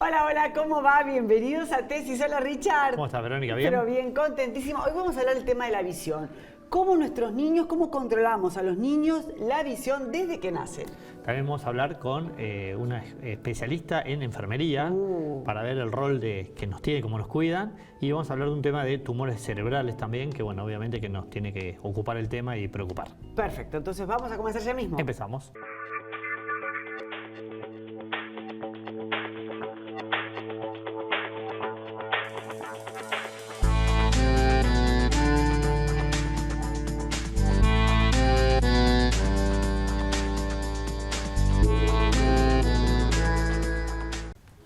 Hola, hola, ¿cómo va? Bienvenidos a Tesis. Hola, Richard. ¿Cómo estás, Verónica? ¿Bien? Pero bien, contentísima. Hoy vamos a hablar del tema de la visión. ¿Cómo nuestros niños, cómo controlamos a los niños la visión desde que nacen? También vamos a hablar con una especialista en enfermería para ver el rol que nos tiene, cómo nos cuidan. Y vamos a hablar de un tema de tumores cerebrales también, que bueno, obviamente que nos tiene que ocupar el tema y preocupar. Perfecto, entonces vamos a comenzar ya mismo. Empezamos.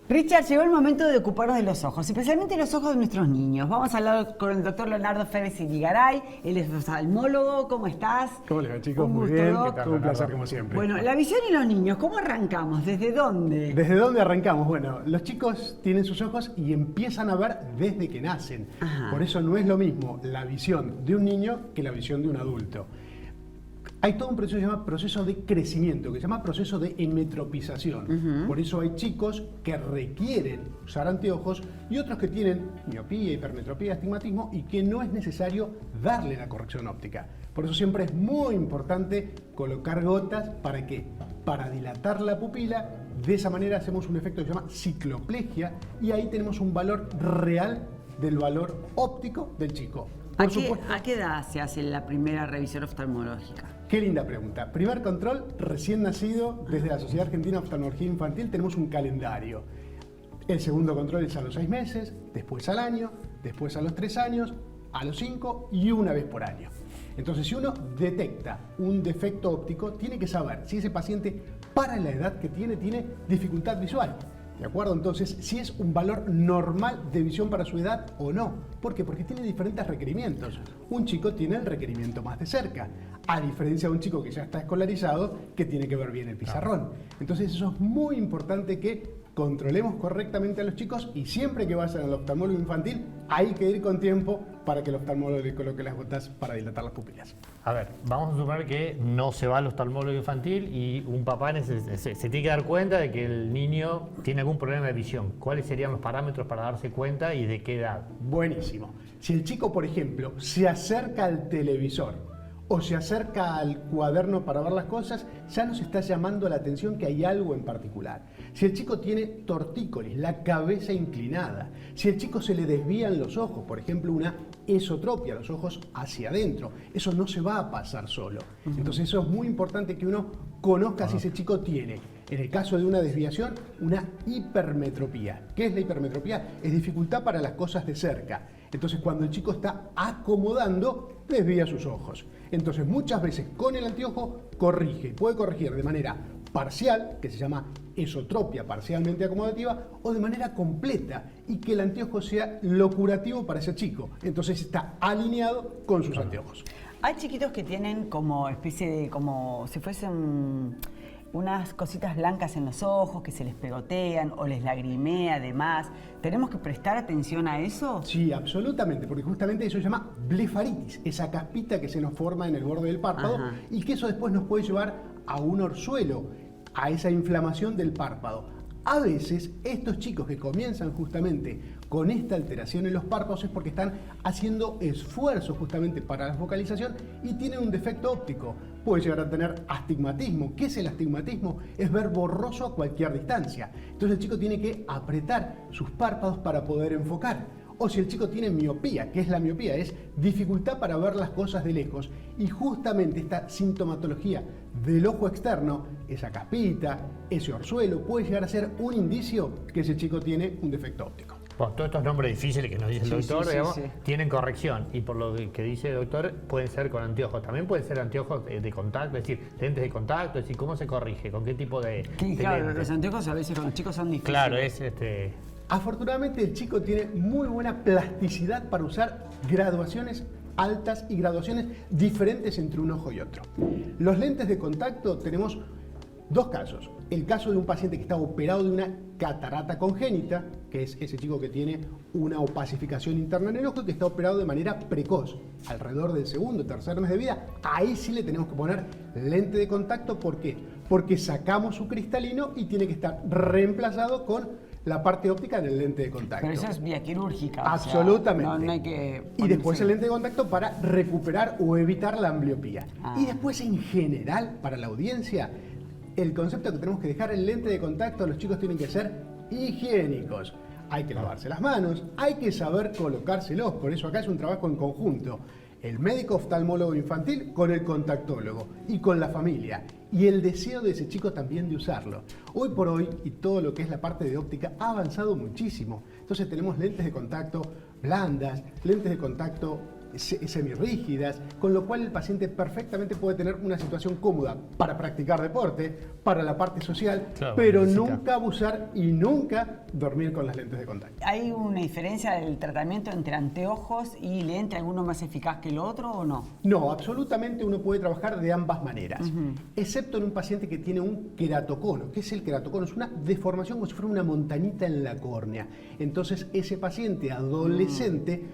Richard, llegó el momento de ocuparnos de los ojos, especialmente los ojos de nuestros niños. Vamos a hablar con el doctor Leonardo Febres Irigaray, él es oftalmólogo. ¿Cómo estás? ¿Cómo les va, chicos? Un Muy gusto, bien, Doc. un placer como siempre. Bueno, la visión y los niños, ¿cómo arrancamos? ¿Desde dónde? ¿Desde dónde arrancamos? Bueno, los chicos tienen sus ojos y empiezan a ver desde que nacen. Ajá. Por eso no es lo mismo la visión de un niño que la visión de un adulto. Hay todo un proceso que se llama proceso de crecimiento, que se llama proceso de emetropización. Por eso hay chicos que requieren usar anteojos y otros que tienen miopía, hipermetropía, astigmatismo y que no es necesario darle la corrección óptica. Por eso siempre es muy importante colocar gotas. ¿Para qué? Para dilatar la pupila. De esa manera hacemos un efecto que se llama cicloplegia y ahí tenemos un valor real del valor óptico del chico. ¿A qué edad se hace la primera revisión oftalmológica? Qué linda pregunta. Primer control, recién nacido, desde la Sociedad Argentina de Oftalmología Infantil tenemos un calendario. El segundo control es a los 6 meses, después al año, después a los 3 años, a los 5 y una vez por año. Entonces, si uno detecta un defecto óptico, tiene que saber si ese paciente, para la edad que tiene dificultad visual. ¿De acuerdo? Entonces, si es un valor normal de visión para su edad o no. ¿Por qué? Porque tiene diferentes requerimientos. Un chico tiene el requerimiento más de cerca, a diferencia de un chico que ya está escolarizado, que tiene que ver bien el pizarrón. Entonces, eso es muy importante que controlemos correctamente a los chicos y siempre que vayan al oftalmólogo infantil, hay que ir con tiempo para que el oftalmólogo le coloque las gotas para dilatar las pupilas. A ver, vamos a suponer que no se va al oftalmólogo infantil y un papá se tiene que dar cuenta de que el niño tiene algún problema de visión. ¿Cuáles serían los parámetros para darse cuenta y de qué edad? Buenísimo. Si el chico, por ejemplo, se acerca al televisor o se acerca al cuaderno para ver las cosas, ya nos está llamando la atención que hay algo en particular. Si el chico tiene tortícolis, la cabeza inclinada, si el chico se le desvían los ojos, por ejemplo una esotropia, los ojos hacia adentro, eso no se va a pasar solo. Entonces eso es muy importante que uno conozca si ese chico tiene, en el caso de una desviación, una hipermetropía. ¿Qué es la hipermetropía? Es dificultad para las cosas de cerca. Entonces cuando el chico está acomodando, desvía sus ojos. Entonces muchas veces con el anteojo corrige, puede corregir de manera parcial, que se llama esotropia parcialmente acomodativa, o de manera completa y que el anteojo sea lo curativo para ese chico. Entonces está alineado con sus anteojos. Hay chiquitos que tienen como especie de, como si fuesen unas cositas blancas en los ojos que se les pegotean o les lagrimea además. ¿Tenemos que prestar atención a eso? Sí, absolutamente, porque justamente eso se llama blefaritis, esa capita que se nos forma en el borde del párpado. Ajá. Y que eso después nos puede llevar a un orzuelo, a esa inflamación del párpado. A veces estos chicos que comienzan justamente con esta alteración en los párpados es porque están haciendo esfuerzos justamente para la focalización y tienen un defecto óptico. Puede llegar a tener astigmatismo. ¿Qué es el astigmatismo? Es ver borroso a cualquier distancia. Entonces el chico tiene que apretar sus párpados para poder enfocar. O si el chico tiene miopía, ¿qué es la miopía? Es dificultad para ver las cosas de lejos. Y justamente esta sintomatología del ojo externo, esa capita, ese orzuelo, puede llegar a ser un indicio que ese chico tiene un defecto óptico. Bueno, todos estos nombres difíciles que nos dice el doctor, digamos, tienen corrección. Y por lo que dice el doctor, pueden ser con anteojos. También pueden ser anteojos de contacto, es decir, lentes de contacto, es decir, ¿cómo se corrige? ¿Con qué tipo de claro, lentes? Los anteojos a veces con los chicos son difíciles. Claro, es Afortunadamente el chico tiene muy buena plasticidad para usar graduaciones altas y graduaciones diferentes entre un ojo y otro. Los lentes de contacto tenemos dos casos. El caso de un paciente que está operado de una catarata congénita, que es ese chico que tiene una opacificación interna en el ojo y que está operado de manera precoz, alrededor del segundo o tercer mes de vida. Ahí sí le tenemos que poner lente de contacto. ¿Por qué? Porque sacamos su cristalino y tiene que estar reemplazado con la parte óptica en el lente de contacto. Pero eso es vía quirúrgica. Absolutamente. O sea, no hay que y después ponerse- el lente de contacto para recuperar o evitar la ambliopía. Ah. Y después, en general, para la audiencia, el concepto que tenemos que dejar el lente de contacto, los chicos tienen que ser higiénicos. Hay que lavarse las manos, hay que saber colocárselos, por eso acá es un trabajo en conjunto. El médico oftalmólogo infantil con el contactólogo y con la familia. Y el deseo de ese chico también de usarlo. Hoy por hoy, y todo lo que es la parte de óptica ha avanzado muchísimo. Entonces tenemos lentes de contacto blandas, lentes de contacto semirrígidas, con lo cual el paciente perfectamente puede tener una situación cómoda para practicar deporte, para la parte social, Claro, pero necesita. nunca abusar y nunca dormir con las lentes de contacto. ¿Hay una diferencia del tratamiento entre anteojos y lente, alguno más eficaz que el otro o no? No, absolutamente uno puede trabajar de ambas maneras, excepto en un paciente que tiene un queratocono. ¿Qué es el queratocono? Es una deformación como si fuera una montañita en la córnea. Entonces ese paciente adolescente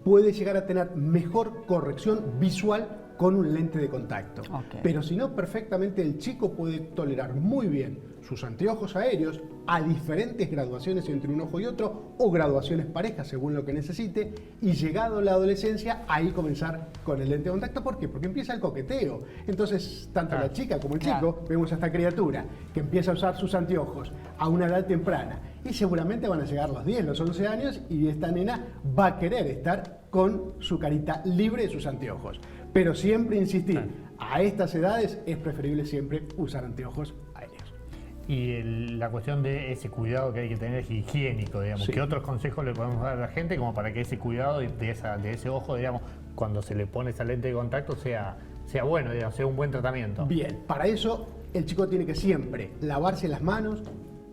puede llegar a tener mejor corrección visual con un lente de contacto. Ok. Pero si no, perfectamente el chico puede tolerar muy bien sus anteojos aéreos a diferentes graduaciones entre un ojo y otro o graduaciones parejas según lo que necesite, y llegado la adolescencia ahí comenzar con el lente de contacto. ¿Por qué? Porque empieza el coqueteo. Entonces tanto la chica como el chico, vemos a esta criatura que empieza a usar sus anteojos a una edad temprana y seguramente van a llegar los 10, los 11 años y esta nena va a querer estar con su carita libre de sus anteojos. Pero siempre insistir, a estas edades es preferible siempre usar anteojos aéreos. Y la cuestión de ese cuidado que hay que tener es higiénico, digamos. Sí. ¿Qué otros consejos le podemos dar a la gente como para que ese cuidado de ese ojo, digamos, cuando se le pone esa lente de contacto sea bueno, digamos, sea un buen tratamiento? Bien, para eso el chico tiene que siempre lavarse las manos,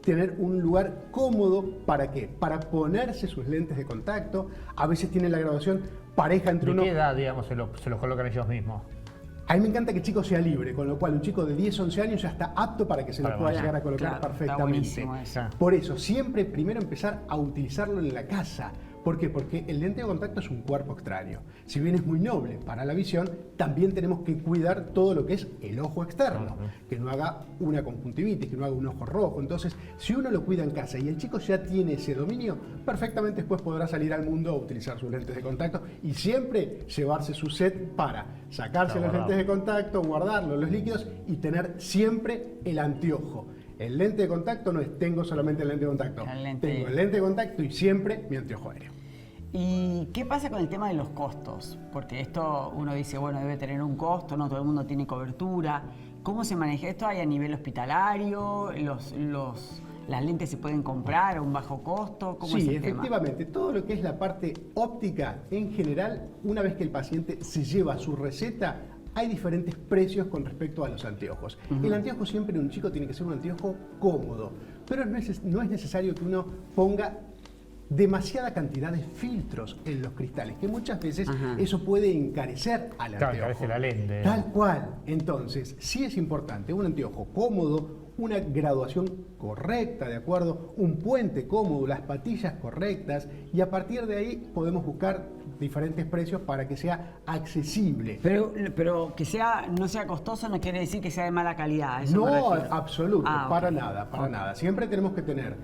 tener un lugar cómodo. ¿Para qué? Para ponerse sus lentes de contacto. A veces tiene la graduación pareja entre ¿De uno. qué edad, digamos, se los colocan ellos mismos? A mí me encanta que el chico sea libre, con lo cual un chico de 10, 11 años ya está apto para que se lo Para pueda mañana. llegar a colocar Claro, está perfectamente. buenísimo eso. Por eso, siempre primero empezar a utilizarlo en la casa. ¿Por qué? Porque el lente de contacto es un cuerpo extraño. Si bien es muy noble para la visión, también tenemos que cuidar todo lo que es el ojo externo, que no haga una conjuntivitis, que no haga un ojo rojo. Entonces, si uno lo cuida en casa y el chico ya tiene ese dominio, perfectamente después podrá salir al mundo a utilizar sus lentes de contacto y siempre llevarse su set para sacarse los lentes de contacto, guardarlo, los líquidos y tener siempre el anteojo. El lente de contacto no es tengo solamente el lente de contacto, tengo el lente de contacto y siempre mi anteojo aéreo. ¿Y qué pasa con el tema de los costos? Porque esto uno dice, bueno, debe tener un costo, no todo el mundo tiene cobertura. ¿Cómo se maneja esto? ¿Hay a nivel hospitalario? ¿Las lentes se pueden comprar a un bajo costo? ¿Cómo es Sí, el tema? efectivamente, todo lo que es la parte óptica en general, una vez que el paciente se lleva su receta, hay diferentes precios con respecto a los anteojos. El anteojo siempre en un chico tiene que ser un anteojo cómodo, pero no es necesario que uno ponga demasiada cantidad de filtros en los cristales, que muchas veces eso puede encarecer al anteojo. Claro, encarece la lente. Tal cual. Entonces, sí es importante un anteojo cómodo, una graduación correcta, ¿de acuerdo? Un puente cómodo, las patillas correctas, y a partir de ahí podemos buscar diferentes precios para que sea accesible. Pero que no sea costoso no quiere decir que sea de mala calidad. a eso me No, refiero. absoluto, para Ok. nada, para nada. Siempre tenemos que tener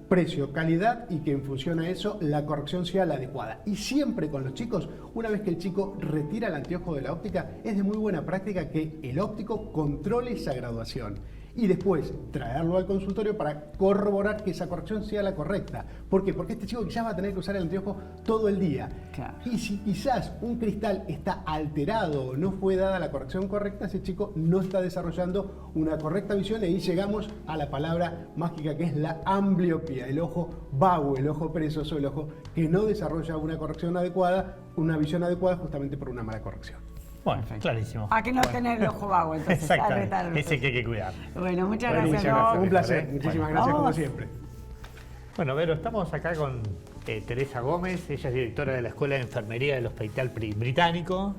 precio, calidad y que en función a eso la corrección sea la adecuada. Y siempre con los chicos, una vez que el chico retira el anteojo de la óptica, es de muy buena práctica que el óptico controle esa graduación y después traerlo al consultorio para corroborar que esa corrección sea la correcta. ¿Por qué? Porque este chico quizás va a tener que usar el anteojo todo el día. Claro. Y si quizás un cristal está alterado o no fue dada la corrección correcta, ese chico no está desarrollando una correcta visión, y ahí llegamos a la palabra mágica que es la ambliopía, el ojo vago, el ojo perezoso, el ojo que no desarrolla una corrección adecuada, una visión adecuada justamente por una mala corrección. Bueno, clarísimo. ¿A que no tener el ojo vago entonces? Exactamente, ese que hay que cuidar. Bueno, muchas Bueno, gracias, muchas Rob. gracias. Un placer, Bueno, muchísimas gracias como vamos. siempre. Bueno, Vero, estamos acá con Teresa Gómez. Ella es directora de la Escuela de Enfermería del Hospital Británico.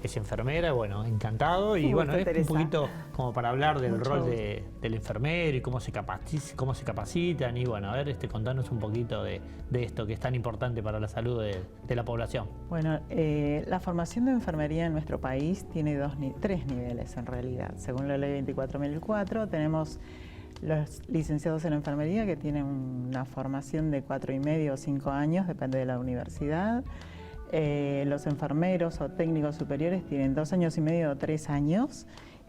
Es enfermera, bueno, encantado. Y Un bueno, gusto, es un Teresa. poquito como para hablar del Mucho rol gusto. del enfermero y cómo se capacitan. Y bueno, a ver, contanos un poquito de esto que es tan importante para la salud de la población. Bueno, la formación de enfermería en nuestro país tiene tres niveles en realidad. Según la ley 24.004 tenemos los licenciados en enfermería, que tienen una formación de 4,5 o 5 años, depende de la universidad. Los enfermeros o técnicos superiores tienen 2 años y medio o 3 años.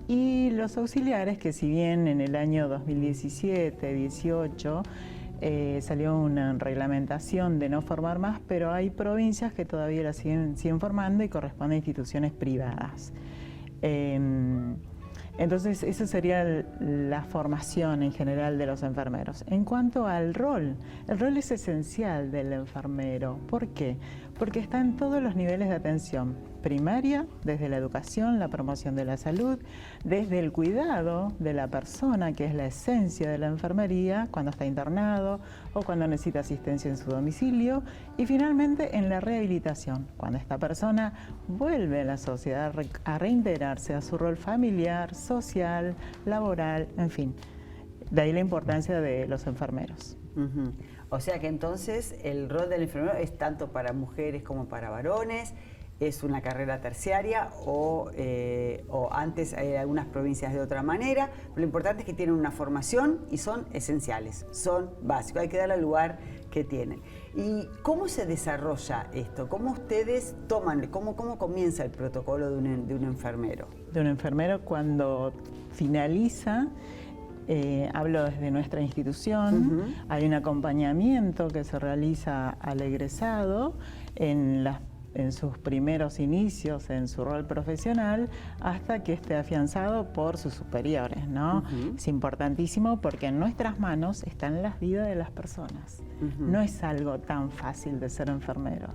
Y los auxiliares, que si bien en el año 2017-18 salió una reglamentación de no formar más, pero hay provincias que todavía la siguen formando y corresponden a instituciones privadas. Entonces, esa sería la formación en general de los enfermeros. En cuanto al rol, el rol es esencial del enfermero. ¿Por qué? Porque está en todos los niveles de atención primaria, desde la educación, la promoción de la salud, desde el cuidado de la persona, que es la esencia de la enfermería, cuando está internado o cuando necesita asistencia en su domicilio, y finalmente en la rehabilitación, cuando esta persona vuelve a la sociedad a reintegrarse a su rol familiar, social, laboral, en fin. De ahí la importancia de los enfermeros. Uh-huh. O sea que entonces el rol del enfermero es tanto para mujeres como para varones. ¿Es una carrera terciaria o antes hay algunas provincias de otra manera? Pero lo importante es que tienen una formación y son esenciales, son básicos, hay que darle el lugar que tienen. ¿Y cómo se desarrolla esto? ¿Cómo ustedes toman, cómo comienza el protocolo de un enfermero? De un enfermero cuando finaliza, hablo desde nuestra institución, hay un acompañamiento que se realiza al egresado en sus primeros inicios en su rol profesional hasta que esté afianzado por sus superiores, ¿no? Es importantísimo porque en nuestras manos están las vidas de las personas. No es algo tan fácil de ser enfermero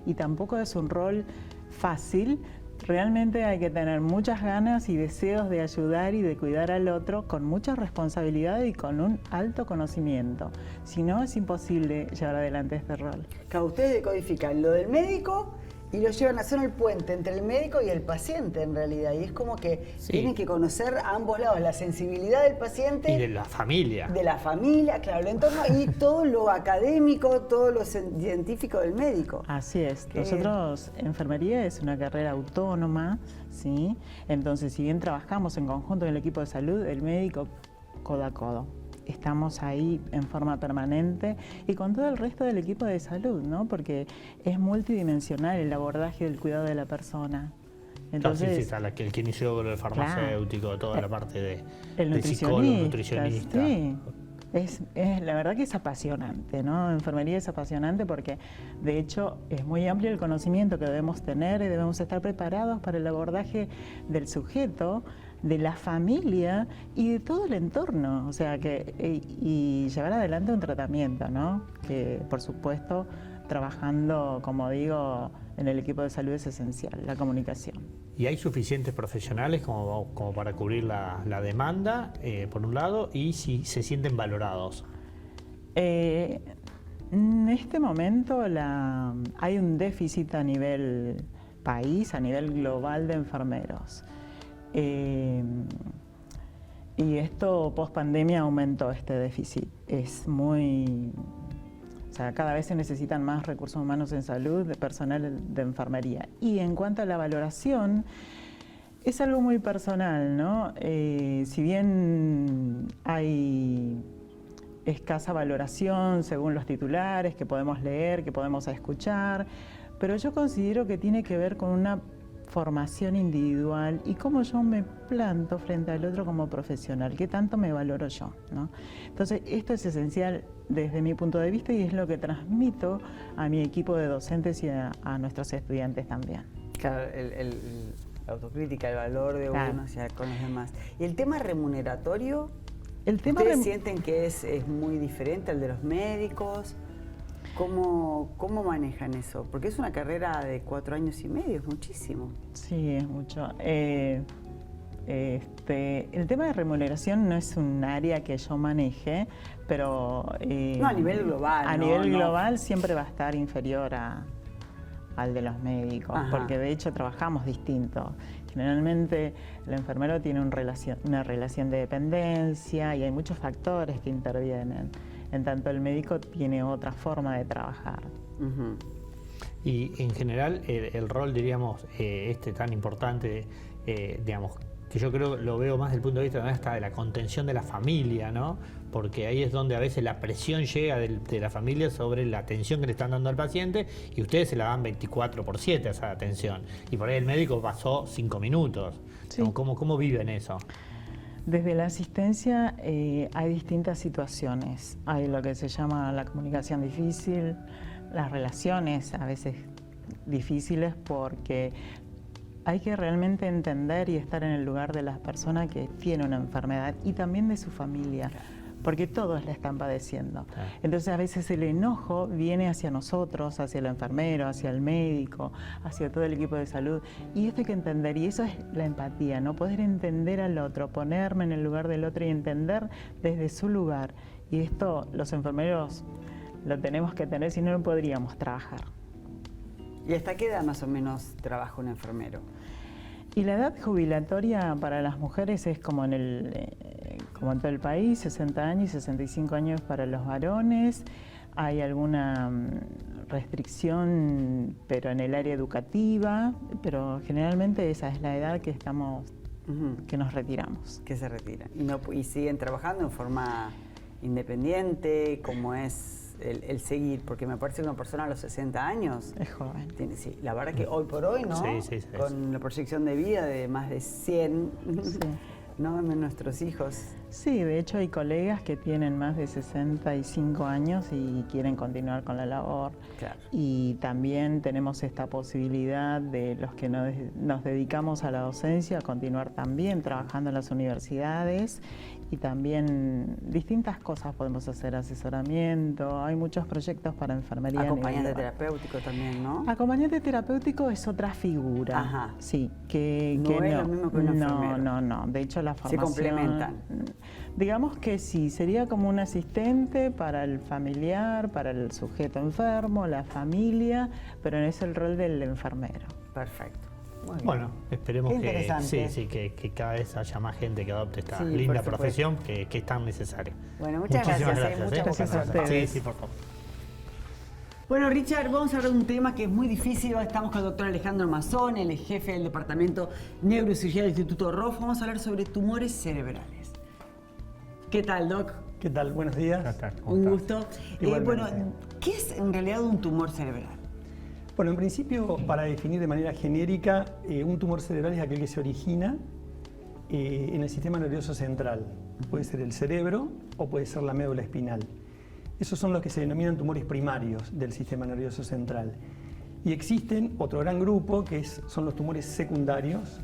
y tampoco es un rol fácil. Realmente hay que tener muchas ganas y deseos de ayudar y de cuidar al otro con mucha responsabilidad y con un alto conocimiento. Si no, es imposible llevar adelante este rol. Claro, ustedes decodifican lo del médico y lo llevan a hacer el puente entre el médico y el paciente en realidad. Y es como que tienen que conocer a ambos lados, la sensibilidad del paciente. Y de la familia. De la familia, claro, el entorno y todo lo académico, todo lo científico del médico. Así es. Nosotros, enfermería es una carrera autónoma, ¿sí? Entonces, si bien trabajamos en conjunto en el equipo de salud, el médico codo a codo. Estamos ahí en forma permanente y con todo el resto del equipo de salud, ¿no? Porque es multidimensional el abordaje del cuidado de la persona. Entonces, sí, está el kinesiólogo, el farmacéutico, toda la parte de psicólogo, nutricionista. Sí. La verdad que es apasionante, ¿no? Enfermería es apasionante porque, de hecho, es muy amplio el conocimiento que debemos tener y debemos estar preparados para el abordaje del sujeto, de la familia y de todo el entorno, o sea y llevar adelante un tratamiento, ¿no? Que por supuesto trabajando, como digo, en el equipo de salud es esencial, la comunicación. ¿Y hay suficientes profesionales como para cubrir la demanda, por un lado, y si se sienten valorados? En este momento hay un déficit a nivel país, a nivel global de enfermeros. Y esto post pandemia aumentó este déficit. O sea, cada vez se necesitan más recursos humanos en salud, de personal de enfermería. Y en cuanto a la valoración, es algo muy personal, ¿no? Si bien hay escasa valoración según los titulares que podemos leer, que podemos escuchar, pero yo considero que tiene que ver con una formación individual y cómo yo me planto frente al otro como profesional, qué tanto me valoro yo, ¿no? Entonces, esto es esencial desde mi punto de vista y es lo que transmito a mi equipo de docentes y a nuestros estudiantes también. Claro, la autocrítica, el valor de uno hacia con los demás. ¿Y el tema remuneratorio? ¿Ustedes sienten que es muy diferente al de los médicos? ¿Cómo manejan eso? Porque es una carrera de 4 años y medio, es muchísimo. Sí, es mucho. El tema de remuneración no es un área que yo maneje, pero... no, a nivel global. A nivel global siempre va a estar inferior al de los médicos, porque de hecho trabajamos distinto. Generalmente el enfermero tiene una relación de dependencia y hay muchos factores que intervienen. En tanto el médico tiene otra forma de trabajar. Y en general el rol, diríamos, tan importante, digamos, que yo creo lo veo más desde el punto de vista también hasta de la contención de la familia, ¿no? Porque ahí es donde a veces la presión llega de la familia sobre la atención que le están dando al paciente y ustedes se la dan 24/7 a esa atención. Y por ahí el médico pasó 5 minutos. Sí. ¿No? ¿Cómo viven eso? Desde la asistencia hay distintas situaciones. Hay lo que se llama la comunicación difícil, las relaciones a veces difíciles porque hay que realmente entender y estar en el lugar de las personas que tienen una enfermedad y también de su familia. Porque todos la están padeciendo. Entonces a veces el enojo viene hacia nosotros, hacia el enfermero, hacia el médico, hacia todo el equipo de salud. Y esto hay que entender, y eso es la empatía, ¿no? Poder entender al otro, ponerme en el lugar del otro y entender desde su lugar. Y esto los enfermeros lo tenemos que tener, si no, no podríamos trabajar. ¿Y hasta qué edad más o menos trabaja un enfermero? Y la edad jubilatoria para las mujeres es como como en todo el país, 60 años y 65 años para los varones. Hay alguna restricción, pero en el área educativa, pero generalmente esa es la edad que que nos retiramos. Que se retiran. Y siguen trabajando en forma independiente, como es el seguir, porque me parece que una persona a los 60 años Es joven. sí, la verdad que hoy por hoy, ¿no? Sí. Con la proyección de vida de más de 100, Sí. ¿no? Nuestros hijos. Sí, de hecho hay colegas que tienen más de 65 años y quieren continuar con la labor. Claro. Y también tenemos esta posibilidad de los que nos dedicamos a la docencia, a continuar también trabajando en las universidades y también distintas cosas podemos hacer, asesoramiento, hay muchos proyectos para enfermería. Acompañante terapéutico también, ¿no? Acompañante terapéutico es otra figura. Ajá. Sí, No es lo mismo que un enfermero. No. De hecho, la Se formación... complementan. Digamos que sí, sería como un asistente para el familiar, para el sujeto enfermo, la familia, pero no es el rol del enfermero. Perfecto. Bueno, esperemos Qué interesante. que cada vez haya más gente que adopte esta Sí, por linda supuesto. profesión que es tan necesaria. Bueno, muchas Muchísimas gracias. gracias. Gracias a ustedes. Sí, por favor. Bueno, Richard, vamos a hablar de un tema que es muy difícil. Estamos con el doctor Alejandro Mazzón, el jefe del Departamento Neurocirugía del Instituto Roth. Vamos a hablar sobre tumores cerebrales. ¿Qué tal, Doc? ¿Qué tal? Buenos días. Un gusto. Igualmente. Bueno, ¿qué es en realidad un tumor cerebral? Bueno, en principio, para definir de manera genérica, un tumor cerebral es aquel que se origina en el sistema nervioso central. Puede ser el cerebro o puede ser la médula espinal. Esos son los que se denominan tumores primarios del sistema nervioso central. Y existen otro gran grupo que son los tumores secundarios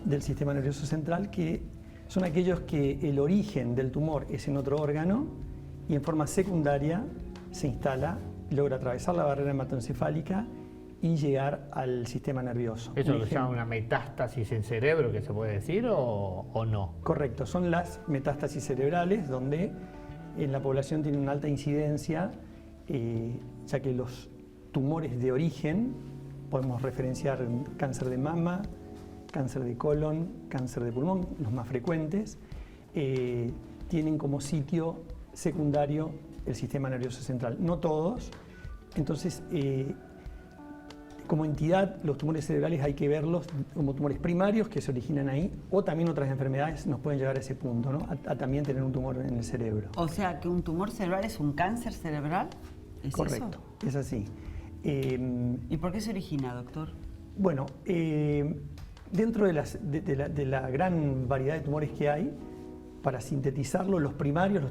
del sistema nervioso central, que son aquellos que el origen del tumor es en otro órgano y en forma secundaria se instala, logra atravesar la barrera hematoencefálica y llegar al sistema nervioso. ¿Eso lo llama una metástasis en cerebro, que se puede decir, o no? Correcto, son las metástasis cerebrales donde en la población tiene una alta incidencia, ya que los tumores de origen, podemos referenciar cáncer de mama, cáncer de colon, cáncer de pulmón, los más frecuentes, tienen como sitio secundario el sistema nervioso central. No todos, entonces como entidad los tumores cerebrales hay que verlos como tumores primarios que se originan ahí, o también otras enfermedades nos pueden llevar a ese punto, ¿no? a también tener un tumor en el cerebro. O sea, que un tumor cerebral es un cáncer cerebral. ¿Es Correcto, eso? es así. ¿Y por qué se origina, doctor? Bueno, dentro de la gran variedad de tumores que hay, para sintetizarlo, los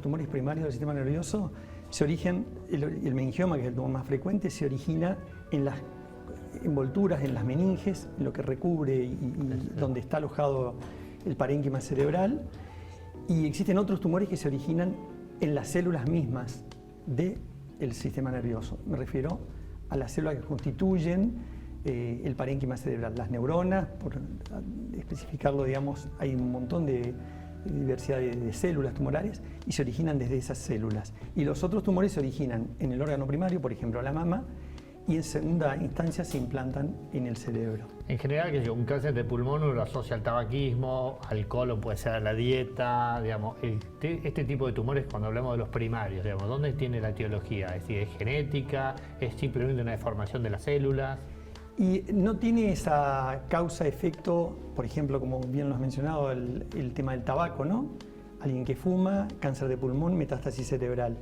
tumores primarios del sistema nervioso, se originan, el meningioma, que es el tumor más frecuente, se origina en las envolturas, en las meninges, en lo que recubre y donde está alojado el parénquima cerebral. Y existen otros tumores que se originan en las células mismas del sistema nervioso. Me refiero a las células que constituyen el parénquima cerebral, las neuronas, por especificarlo, digamos, hay un montón de diversidad de células tumorales y se originan desde esas células. Y los otros tumores se originan en el órgano primario, por ejemplo la mama, y en segunda instancia se implantan en el cerebro. En general, un cáncer de pulmón uno lo asocia al tabaquismo, al colon puede ser a la dieta, digamos. Este tipo de tumores, cuando hablamos de los primarios, digamos, ¿dónde tiene la etiología? Es decir, ¿es genética? ¿Es simplemente una deformación de las células? Y no tiene esa causa-efecto, por ejemplo, como bien lo has mencionado, el tema del tabaco, ¿no? Alguien que fuma, cáncer de pulmón, metástasis cerebral.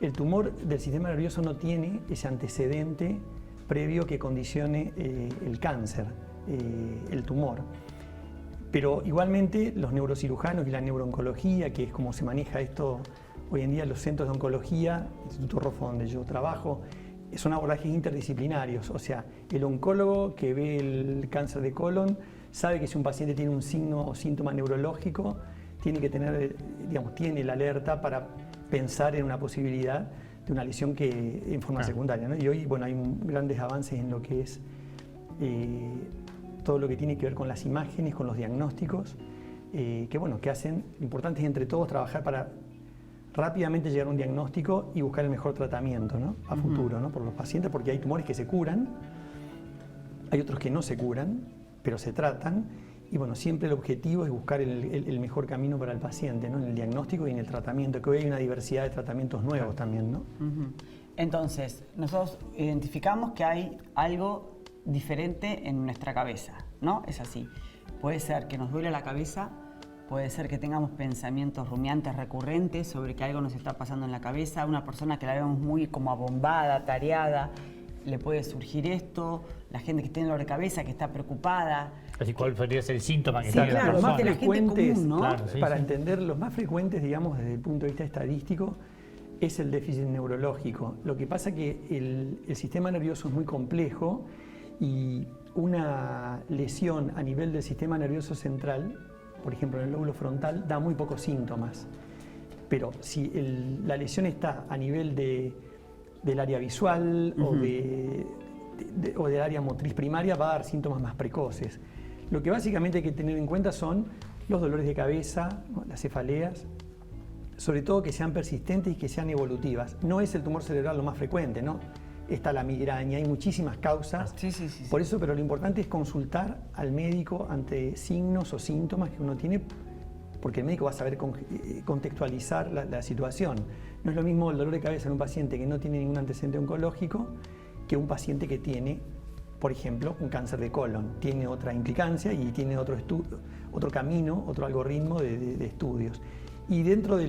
El tumor del sistema nervioso no tiene ese antecedente previo que condicione el cáncer, el tumor. Pero igualmente los neurocirujanos y la neurooncología, que es como se maneja esto hoy en día, los centros de oncología, el Instituto Rojo donde yo trabajo, son abordajes interdisciplinarios. O sea, el oncólogo que ve el cáncer de colon sabe que si un paciente tiene un signo o síntoma neurológico, tiene que tener, digamos, tiene la alerta para pensar en una posibilidad de una lesión que en forma secundaria, ¿no? Y hoy, bueno, hay grandes avances en lo que es todo lo que tiene que ver con las imágenes, con los diagnósticos, que bueno, que hacen, lo importante es entre todos trabajar para rápidamente llegar a un diagnóstico y buscar el mejor tratamiento, ¿no? A futuro, ¿no? Por los pacientes, porque hay tumores que se curan, hay otros que no se curan, pero se tratan, y bueno, siempre el objetivo es buscar el mejor camino para el paciente, ¿no? En el diagnóstico y en el tratamiento, que hoy hay una diversidad de tratamientos nuevos también, ¿no? Entonces, nosotros identificamos que hay algo diferente en nuestra cabeza, ¿no? Es así. Puede ser que nos duele la cabeza, puede ser que tengamos pensamientos rumiantes recurrentes sobre que algo nos está pasando en la cabeza. Una persona que la vemos muy como abombada, tareada, le puede surgir esto. La gente que tiene dolor de cabeza, que está preocupada. Así, ¿cuál podría ser el síntoma que Sí, tiene claro, la más persona? de la gente común, ¿no? Claro, sí, Para sí. entender, los más frecuentes, digamos, desde el punto de vista estadístico, es el déficit neurológico. Lo que pasa es que el sistema nervioso es muy complejo y una lesión a nivel del sistema nervioso central, por ejemplo en el lóbulo frontal, da muy pocos síntomas. Pero si la lesión está a nivel del área visual o del área motriz primaria, va a dar síntomas más precoces. Lo que básicamente hay que tener en cuenta son los dolores de cabeza, ¿no? Las cefaleas, sobre todo que sean persistentes y que sean evolutivas. No es el tumor cerebral lo más frecuente, ¿no? Está la migraña, hay muchísimas causas. Sí. Por eso, pero lo importante es consultar al médico ante signos o síntomas que uno tiene, porque el médico va a saber contextualizar la situación. No es lo mismo el dolor de cabeza en un paciente que no tiene ningún antecedente oncológico que un paciente que tiene, por ejemplo, un cáncer de colon. Tiene otra implicancia y tiene otro camino, otro algoritmo de estudios. Y dentro de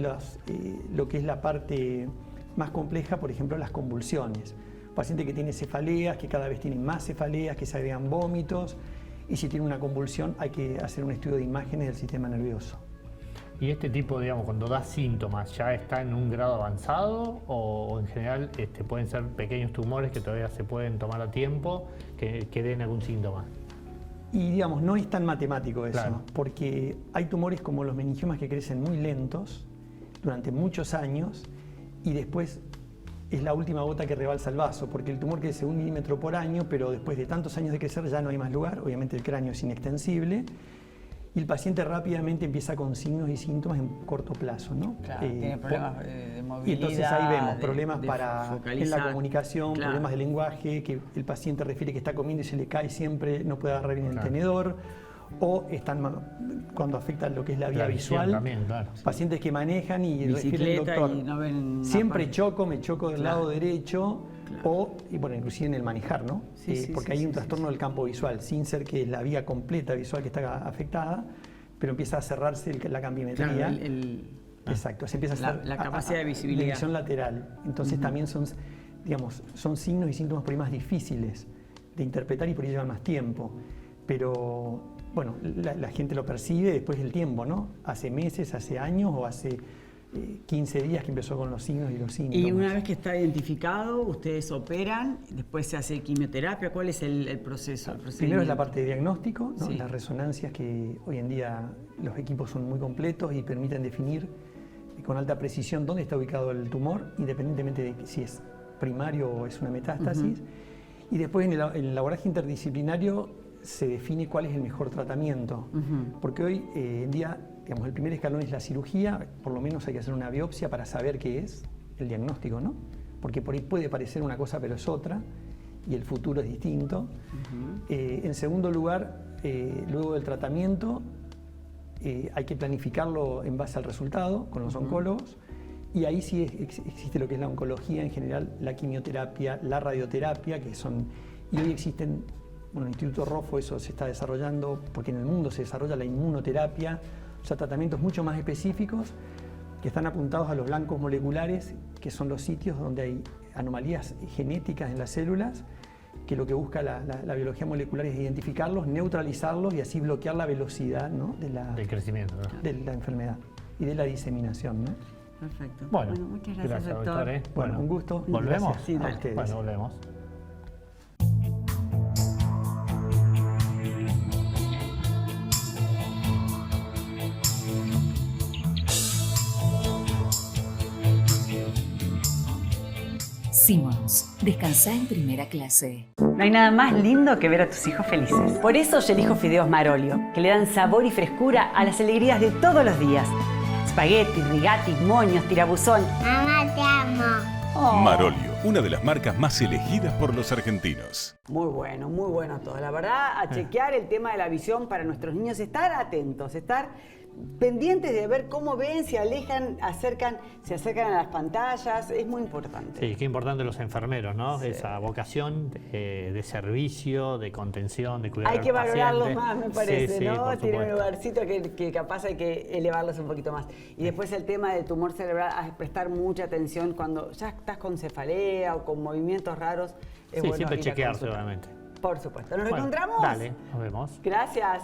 lo que es la parte más compleja, por ejemplo, las convulsiones. Paciente que tiene cefaleas, que cada vez tiene más cefaleas, que se agregan vómitos, y si tiene una convulsión hay que hacer un estudio de imágenes del sistema nervioso. ¿Y este tipo, digamos, cuando da síntomas, ya está en un grado avanzado o en general pueden ser pequeños tumores que todavía se pueden tomar a tiempo que den algún síntoma? Y digamos, no es tan matemático eso, Claro. porque hay tumores como los meningiomas que crecen muy lentos durante muchos años y después es la última gota que rebalsa el vaso, porque el tumor crece 1 milímetro por año, pero después de tantos años de crecer ya no hay más lugar, obviamente el cráneo es inextensible, y el paciente rápidamente empieza con signos y síntomas en corto plazo, ¿no? Claro, tiene problemas de movilidad. Y entonces ahí vemos de problemas en focalizar. la comunicación, Claro. problemas de lenguaje, que el paciente refiere que está comiendo y se le cae siempre, no puede agarrar bien el Claro. tenedor, o cuando afecta lo que es la vía La visión visual, también, claro. pacientes que manejan y refieren al Bicicleta doctor. y no ven una Siempre parte. me choco del Claro. lado derecho, y bueno, inclusive en el manejar, ¿no? Sí, Porque hay un trastorno del campo visual, sin ser que es la vía completa visual que está afectada, pero empieza a cerrarse la cambimetría. Claro, Exacto, se empieza a hacer la capacidad de visibilidad. visión lateral. Entonces también son signos y síntomas por ahí más difíciles de interpretar y por ahí llevan más tiempo. Pero bueno, la gente lo percibe después del tiempo, ¿no? Hace meses, hace años o hace 15 días que empezó con los signos y los síntomas. Y una vez que está identificado, ustedes operan, después se hace quimioterapia. ¿Cuál es el proceso? Primero es la parte de diagnóstico, ¿no? Sí. Las resonancias, que hoy en día los equipos son muy completos y permiten definir con alta precisión dónde está ubicado el tumor, independientemente de si es primario o es una metástasis. Y después en el abordaje interdisciplinario se define cuál es el mejor tratamiento. Porque hoy en día, digamos, el primer escalón es la cirugía, por lo menos hay que hacer una biopsia para saber qué es el diagnóstico, ¿no? Porque por ahí puede parecer una cosa pero es otra y el futuro es distinto. En segundo lugar, luego del tratamiento, hay que planificarlo en base al resultado con los oncólogos, y ahí sí existe lo que es la oncología en general, la quimioterapia, la radioterapia, y hoy existen Bueno, en el Instituto Roffo eso se está desarrollando, porque en el mundo se desarrolla la inmunoterapia, o sea, tratamientos mucho más específicos que están apuntados a los blancos moleculares, que son los sitios donde hay anomalías genéticas en las células, que lo que busca la biología molecular es identificarlos, neutralizarlos y así bloquear la velocidad, ¿no?, del crecimiento, ¿no?, de la enfermedad y de la diseminación, ¿no? Perfecto. Bueno, muchas gracias, doctor. Bueno, un gusto. ¿Volvemos? Gracias Sí, a dale. ustedes. Bueno, volvemos. Simmons, descansá en primera clase. No hay nada más lindo que ver a tus hijos felices. Por eso yo elijo fideos Marolio, que le dan sabor y frescura a las alegrías de todos los días. Spaghetti, rigati, moños, tirabuzón. Mamá, te amo. Marolio, una de las marcas más elegidas por los argentinos. Muy bueno todo. La verdad, a chequear el tema de la visión para nuestros niños, estar atentos, estar pendientes de ver cómo ven, se alejan, se acercan a las pantallas, es muy importante. Sí, qué importante los enfermeros, ¿no? Sí. Esa vocación de servicio, de contención, de cuidar Hay a los que valorarlos pacientes. más, me parece, Sí, ¿no? por Tiene un supuesto. lugarcito que capaz hay que elevarlos un poquito más. Y después el tema del tumor cerebral, a prestar mucha atención cuando ya estás con cefalea o con movimientos raros. Es Sí, bueno siempre ir a chequearse, consultar. obviamente. Por supuesto. ¿Nos Bueno, reencontramos? Dale, nos vemos. Gracias.